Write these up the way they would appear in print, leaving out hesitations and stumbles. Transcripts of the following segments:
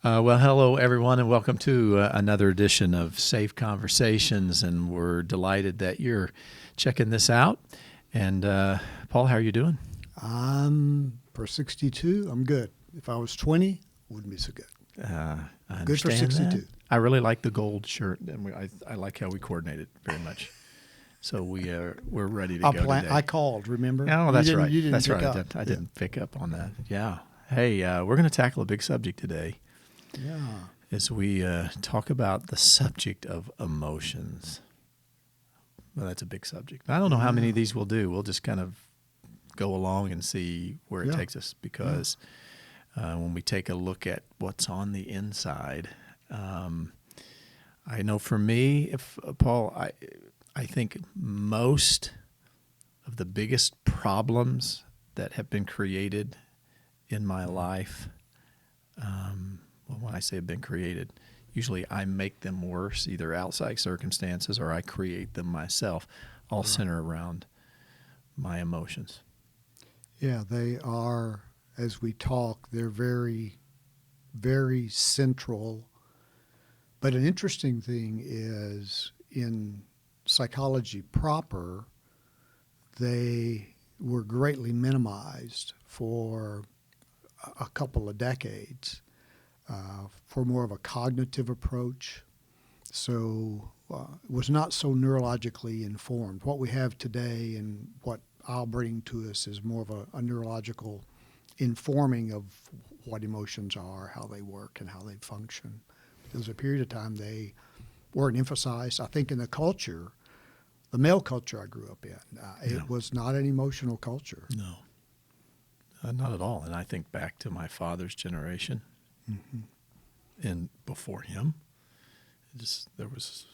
Well, hello, everyone, and welcome to another edition of Safe Conversations. And we're delighted that you're checking this out. And Paul, how are you doing? For 62, I'm good. If I was 20, wouldn't be so good. I Good for understand 62. that. I really like the gold shirt, and I like how we coordinated very much. So we're ready to go today. I called, remember? Oh, that's right. You didn't That's pick right. up. I didn't pick up on that. Yeah. Hey, we're going to tackle a big subject today. Yeah. As we talk about the subject of emotions. Well, that's a big subject. I don't know how many of these we'll do. We'll just kind of go along and see where it takes us, because when we take a look at what's on the inside, I know for me, Paul, I think most of the biggest problems that have been created in my life, well, when I say have been created, usually I make them worse, either outside circumstances or I create them myself, all center around my emotions. Yeah, they are, as we talk, they're very, very central. But an interesting thing is in psychology proper, they were greatly minimized for a couple of decades. For more of a cognitive approach. So it was not so neurologically informed. What we have today and what I'll bring to us is more of a neurological informing of what emotions are, how they work, and how they function. There was a period of time they weren't emphasized. I think in the culture, the male culture I grew up in, it was not an emotional culture. No, not at all. And I think back to my father's generation. Mm-hmm. And before him, there was,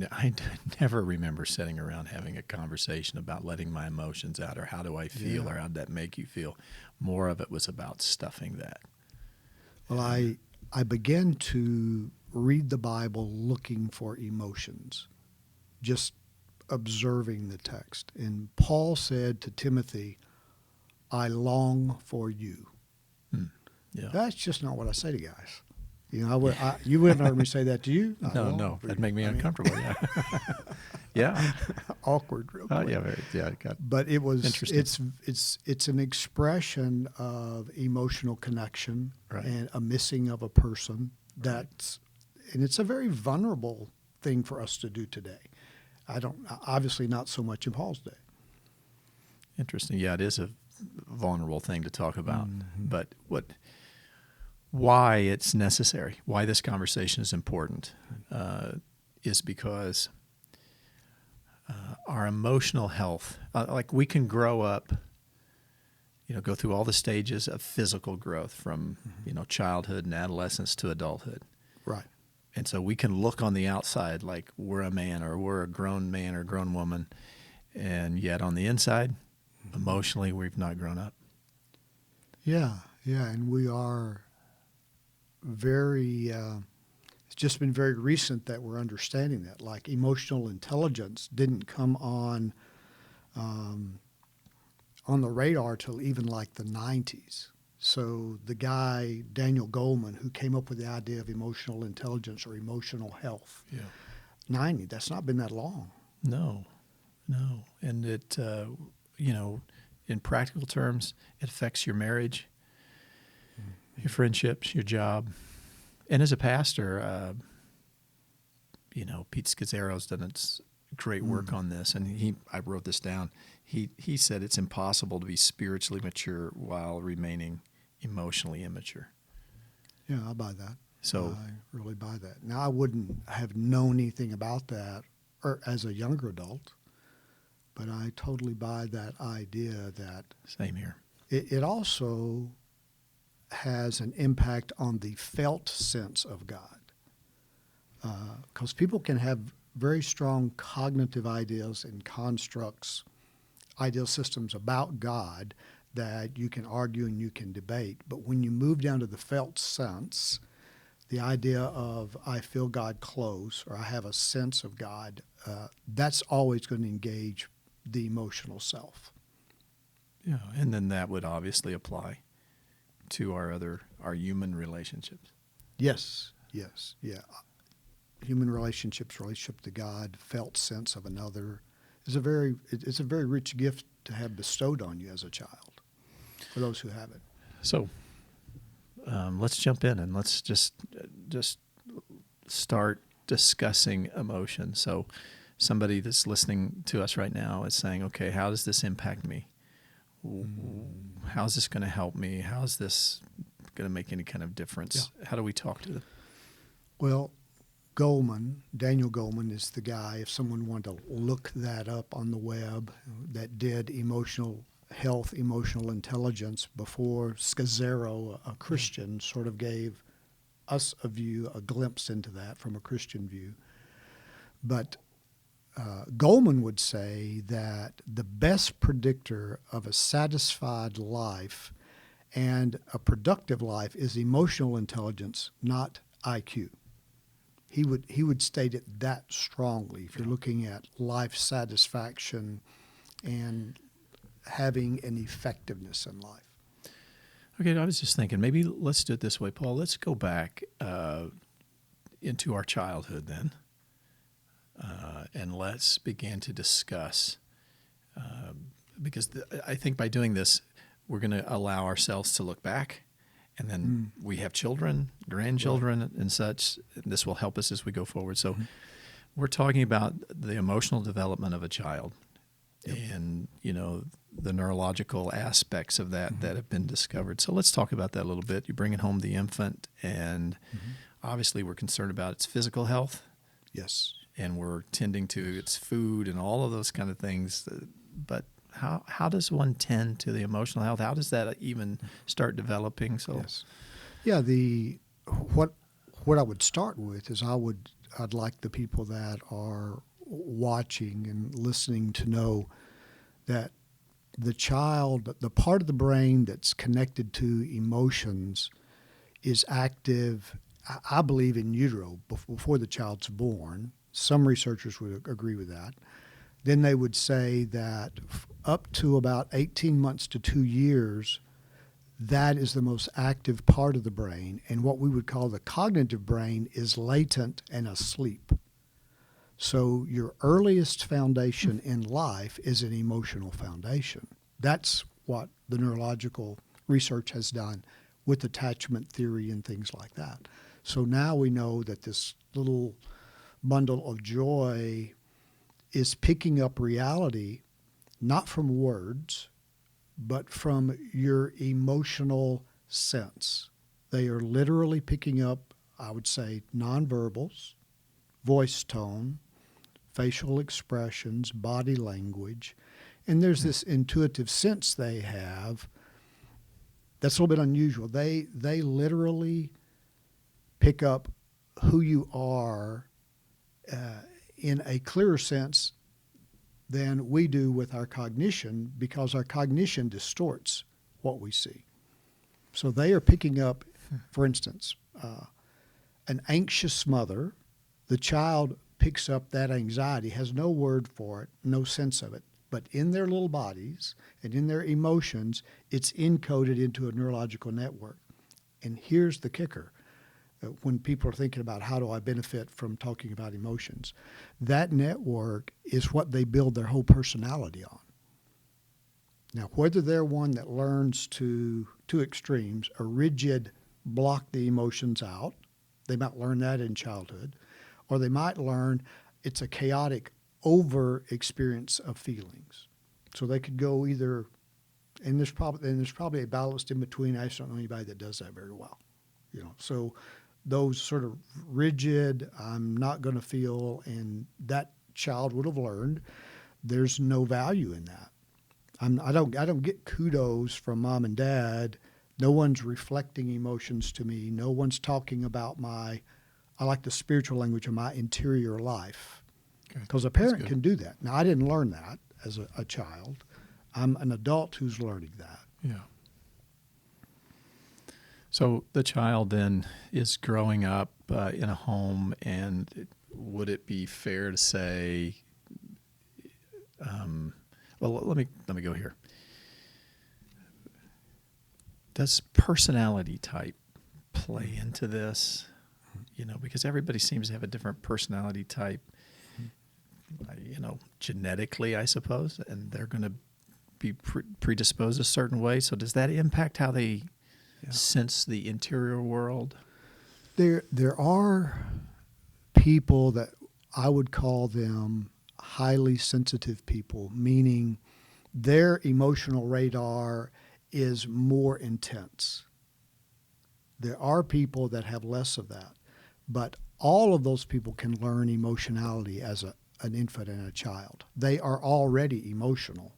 I never remember sitting around having a conversation about letting my emotions out, or how do I feel, or how did that make you feel. More of it was about stuffing that. Well, I began to read the Bible looking for emotions, just observing the text. And Paul said to Timothy, I long for you. Yeah. That's just not what I say to guys. You wouldn't heard me say that to you. No, that'd make me uncomfortable. Yeah, yeah, awkward, real quick. But it was interesting. It's an expression of emotional connection Right. and a missing of a person. And it's a very vulnerable thing for us to do today. Obviously not so much in Paul's day. Interesting. Yeah, it is a vulnerable thing to talk about, Mm-hmm. but why it's necessary, why this conversation is important, is because our emotional health, like we can grow up, go through all the stages of physical growth from, childhood and adolescence to adulthood. Right. And so we can look on the outside like we're a man, or we're a grown man or grown woman, and yet on the inside, emotionally, we've not grown up. Yeah, and we are very, it's just been very recent that we're understanding that. Like emotional intelligence didn't come on the radar till even like the 90s. So the guy, Daniel Goleman, who came up with the idea of emotional intelligence or emotional health, 90, that's not been that long. No. And it, in practical terms, it affects your marriage, your friendships, your job. And as a pastor, Pete Scazzero's done great work on this, and I wrote this down. He said it's impossible to be spiritually mature while remaining emotionally immature. Yeah, I buy that. So I really buy that. Now, I wouldn't have known anything about that as a younger adult, but I totally buy that idea that same here. It also has an impact on the felt sense of God. Because people can have very strong cognitive ideas and constructs, ideal systems about God that you can argue and you can debate. But when you move down to the felt sense, the idea of I feel God close, or I have a sense of God, that's always going to engage the emotional self. Yeah, and then that would obviously apply to our our human relationships. Yes, yes, yeah. Human relationships, relationship to God, felt sense of another is it's a very rich gift to have bestowed on you as a child, for those who have it. So let's jump in and let's just start discussing emotion. So somebody that's listening to us right now is saying, okay, how does this impact me? How's this going to help me? How's this going to make any kind of difference? Yeah. How do we talk to them? Well, Daniel Goleman is the guy, if someone wanted to look that up on the web, that did emotional health, emotional intelligence before Scazzaro, a Christian, sort of gave us a glimpse into that from a Christian view. But Goleman would say that the best predictor of a satisfied life and a productive life is emotional intelligence, not IQ. He would state it that strongly if you're looking at life satisfaction and having an effectiveness in life. Okay, I was just thinking, maybe let's do it this way, Paul. Let's go back into our childhood then, and let's begin to discuss, because I think by doing this, we're going to allow ourselves to look back, and then we have children, grandchildren, and such. And this will help us as we go forward. So we're talking about the emotional development of a child, and the neurological aspects of that that have been discovered. So let's talk about that a little bit. You're bringing home the infant, and obviously we're concerned about its physical health. Yes. And we're tending to its food and all of those kind of things. But how does one tend to the emotional health? How does that even start developing? So, yes. Yeah, what I would start with is I'd like the people that are watching and listening to know that the child, the part of the brain that's connected to emotions is active, I believe, in utero before the child's born. Some researchers would agree with that. Then they would say that up to about 18 months to 2 years, that is the most active part of the brain. And what we would call the cognitive brain is latent and asleep. So your earliest foundation in life is an emotional foundation. That's what the neurological research has done with attachment theory and things like that. So now we know that this little bundle of joy is picking up reality, not from words, but from your emotional sense. They are literally picking up, I would say, nonverbals, voice tone, facial expressions, body language, and there's this intuitive sense they have that's a little bit unusual. They literally pick up who you are in a clearer sense than we do with our cognition, because our cognition distorts what we see. So they are picking up, for instance, an anxious mother. The child picks up that anxiety, has no word for it, no sense of it, but in their little bodies and in their emotions, it's encoded into a neurological network. And here's the kicker. When people are thinking about how do I benefit from talking about emotions, that network is what they build their whole personality on. Now, whether they're one that learns to two extremes, a rigid block the emotions out, they might learn that in childhood, or they might learn it's a chaotic over experience of feelings. So they could go either, and there's probably a balance in between. I just don't know anybody that does that very well, So those sort of rigid, I'm not going to feel, and that child would have learned there's no value in that. I don't get kudos from mom and dad. No one's reflecting emotions to me. No one's talking about I like the spiritual language of my interior life. Because a parent can do that. Now, I didn't learn that as a child. I'm an adult who's learning that. Yeah. So the child then is growing up in a home, and would it be fair to say, well, let me go here. Does personality type play into this? You know, because everybody seems to have a different personality type, you know, genetically, I suppose, and they're going to be predisposed a certain way. So does that impact how they sense the interior world? There are people that I would call them highly sensitive people, meaning their emotional radar is more intense. There are people that have less of that, but all of those people can learn emotionality as an infant and a child. They are already emotional.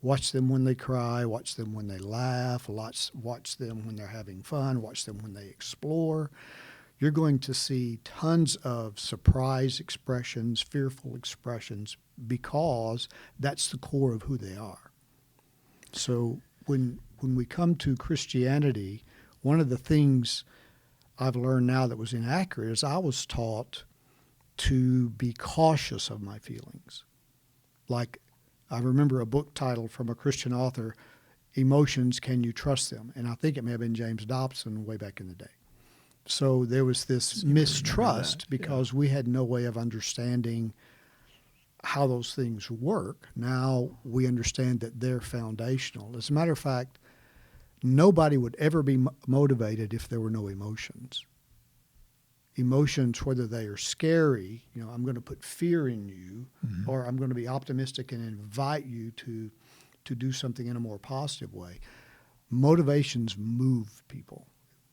Watch them when they cry, watch them when they laugh, watch them when they're having fun, watch them when they explore. You're going to see tons of surprise expressions, fearful expressions, because that's the core of who they are. So when we come to Christianity, one of the things I've learned now that was inaccurate is I was taught to be cautious of my feelings. Like, I remember a book title from a Christian author, Emotions, Can You Trust Them? And I think it may have been James Dobson way back in the day. So there was this mistrust because we had no way of understanding how those things work. Now we understand that they're foundational. As a matter of fact, nobody would ever be motivated if there were no emotions. Emotions, whether they are scary, you know, I'm going to put fear in you, or I'm going to be optimistic and invite you to do something in a more positive way. Motivations move people.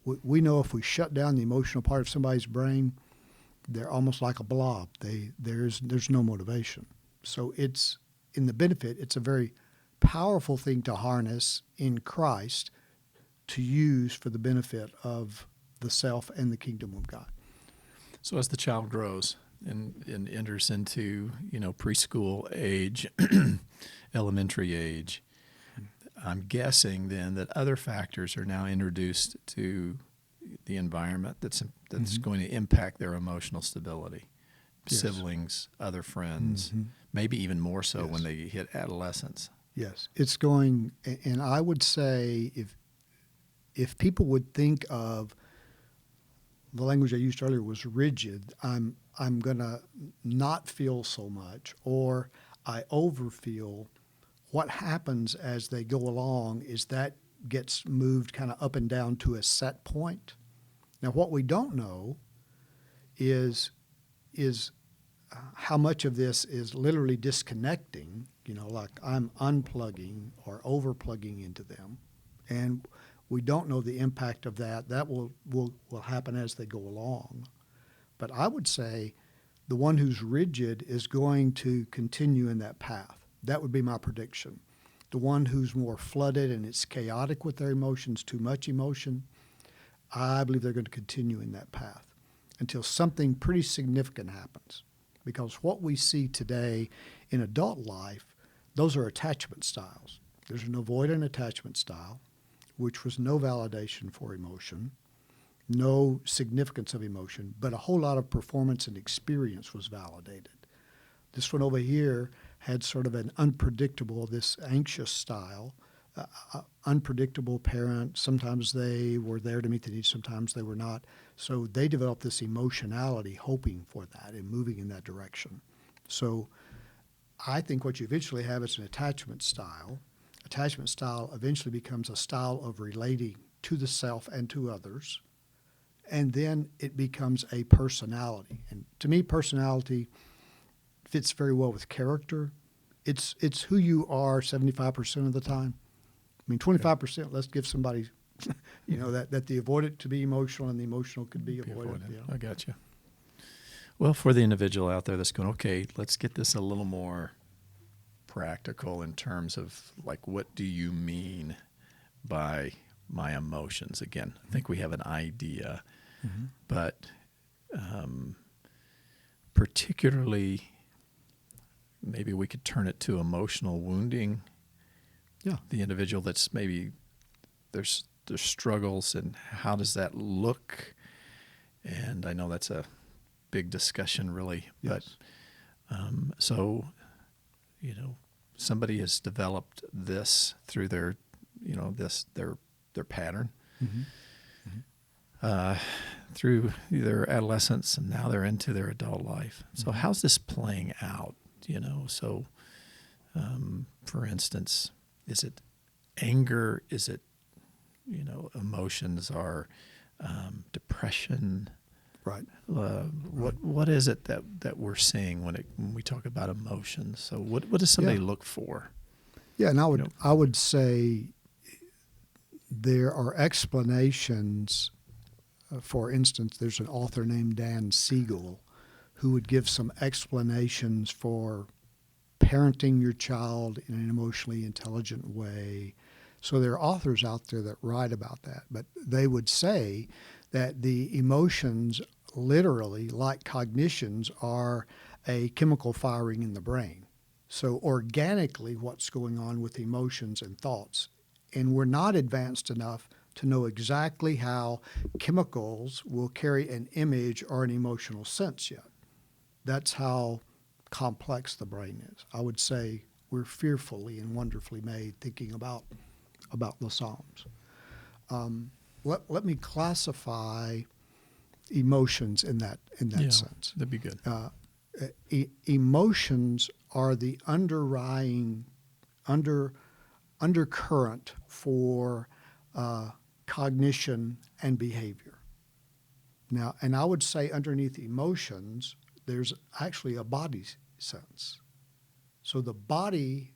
We know if we shut down the emotional part of somebody's brain, they're almost like a blob. There's no motivation. So it's, in the benefit, it's a very powerful thing to harness in Christ to use for the benefit of the self and the kingdom of God. So as the child grows and enters into, you know, preschool age, elementary age, I'm guessing then that other factors are now introduced to the environment that's going to impact their emotional stability. Yes. Siblings, other friends, maybe even more so when they hit adolescence. Yes, it's going, and I would say if people would think of the language I used earlier was rigid, I'm going to not feel so much, or I overfeel. What happens as they go along is that gets moved kind of up and down to a set point. Now, what we don't know is how much of this is literally disconnecting, you know, like I'm unplugging or overplugging into them. And we don't know the impact of that. That will happen as they go along. But I would say the one who's rigid is going to continue in that path. That would be my prediction. The one who's more flooded and it's chaotic with their emotions, too much emotion, I believe they're going to continue in that path until something pretty significant happens. Because what we see today in adult life, those are attachment styles. There's an avoidant attachment style, which was no validation for emotion, no significance of emotion, but a whole lot of performance and experience was validated. This one over here had sort of an unpredictable, this anxious style, unpredictable parent. Sometimes they were there to meet the needs, sometimes they were not. So they developed this emotionality, hoping for that and moving in that direction. So I think what you eventually have is an attachment style. Attachment style eventually becomes a style of relating to the self and to others. And then it becomes a personality. And to me, personality fits very well with character. It's who you are 75% of the time. I mean, 25%, let's give somebody, you know, that the avoidant to be emotional and the emotional could be avoidant. Yeah. I got you. Well, for the individual out there that's going, okay, let's get this a little more practical in terms of, like, what do you mean by my emotions? Again, I think we have an idea, but particularly maybe we could turn it to emotional wounding. Yeah. The individual that's maybe there's struggles, and how does that look? And I know that's a big discussion, really. Yes. But so, you know, somebody has developed this through their, you know, their pattern. through their adolescence, and now they're into their adult life. So Mm-hmm. how's this playing out? So for instance, is it anger? Is it, emotions are depression? Right. What is it that we're seeing when we talk about emotions? So what does somebody Yeah. look for? Yeah, and You know- I would say there are explanations. For instance, there's an author named Dan Siegel who would give some explanations for parenting your child in an emotionally intelligent way. So there are authors out there that write about that, but they would say that the emotions, literally like cognitions, are a chemical firing in the brain. So organically, what's going on with emotions and thoughts, and we're not advanced enough to know exactly how chemicals will carry an image or an emotional sense yet. That's how complex the brain is. I would say we're fearfully and wonderfully made thinking about the Psalms. Let me classify emotions in that sense. That'd be good. Emotions are the undercurrent for cognition and behavior. Now, and I would say underneath emotions, there's actually a body sense. So the body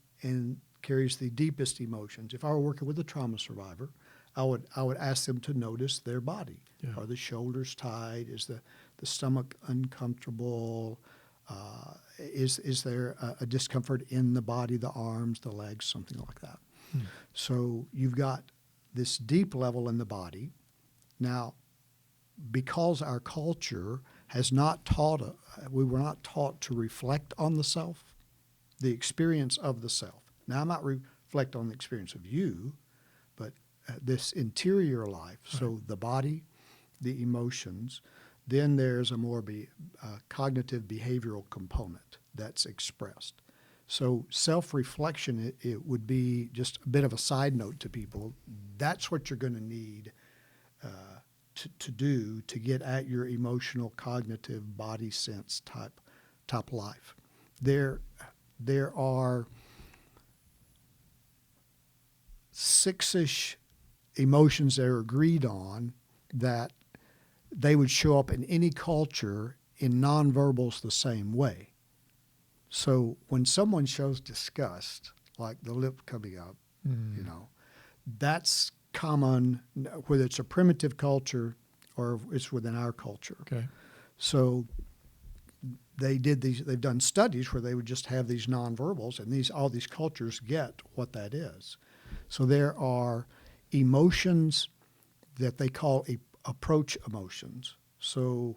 carries the deepest emotions. If I were working with a trauma survivor, I would ask them to notice their body. Yeah. Are the shoulders tight? Is the stomach uncomfortable? Is there a discomfort in the body, the arms, the legs, something like that? So you've got this deep level in the body. Now, because our culture has not we were not taught to reflect on the self, the experience of the self. Now, I might reflect on the experience of you, but this interior life, so the body, the emotions, then there's a more cognitive behavioral component that's expressed. So self-reflection, it would be just a bit of a side note to people. That's what you're going to need to do to get at your emotional, cognitive, body sense type life. There are 6-ish emotions that are agreed on that they would show up in any culture in nonverbals the same way. So when someone shows disgust, like the lip coming up, that's common, whether it's a primitive culture or it's within our culture. Okay. So they've done studies where they would just have these nonverbals, and all these cultures get what that is. So there are emotions that they call approach emotions. So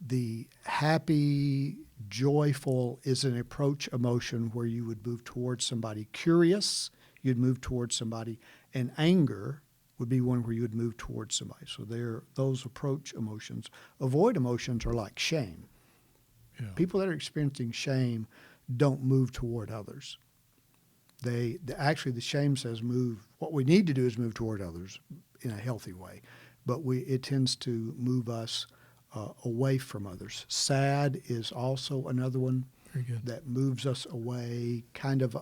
the happy, joyful is an approach emotion where you would move towards somebody. Curious, you'd move towards somebody. And anger would be one where you would move towards somebody. So they're those approach emotions. Avoid emotions are like shame. Yeah. People that are experiencing shame don't move toward others. Actually, the shame says move. What we need to do is move toward others in a healthy way, but it tends to move us away from others. Sad is also another one Very good. that moves us away, kind of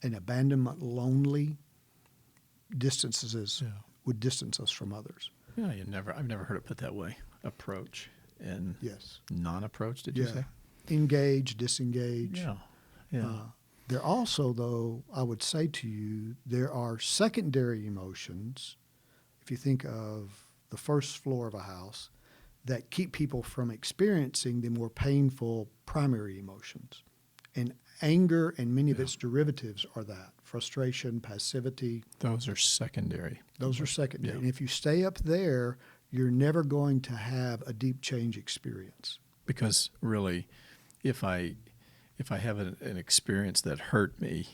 an abandonment, lonely, would distance us from others. Yeah, I've never heard it put that way. Approach and Yes. non-approach, did you say? Engage, disengage. Yeah. Yeah. There also, though, I would say to you, there are secondary emotions, if you think of the first floor of a house, that keep people from experiencing the more painful primary emotions. And anger and many of its derivatives are that. Frustration, passivity. Those are secondary. Those are secondary. Yeah. And if you stay up there, you're never going to have a deep change experience. Because really, if I have an experience that hurt me,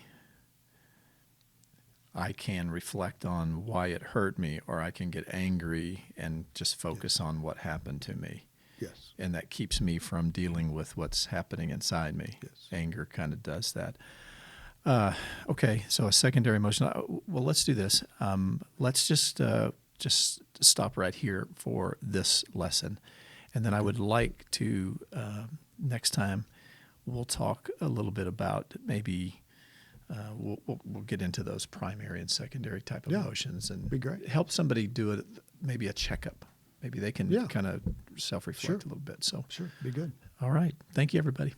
I can reflect on why it hurt me, or I can get angry and just focus on what happened to me. Yes. And that keeps me from dealing with what's happening inside me. Yes. Anger kind of does that. Okay, so a secondary emotion. Well, let's do this. Let's just just stop right here for this lesson. And then I would like to, next time, we'll talk a little bit about maybe we'll get into those primary and secondary type of Yeah, emotions and be great. help somebody do it, maybe a checkup. Maybe they can Yeah. kind of self-reflect Sure. a little bit. So, Sure, be good. all right. Thank you, everybody.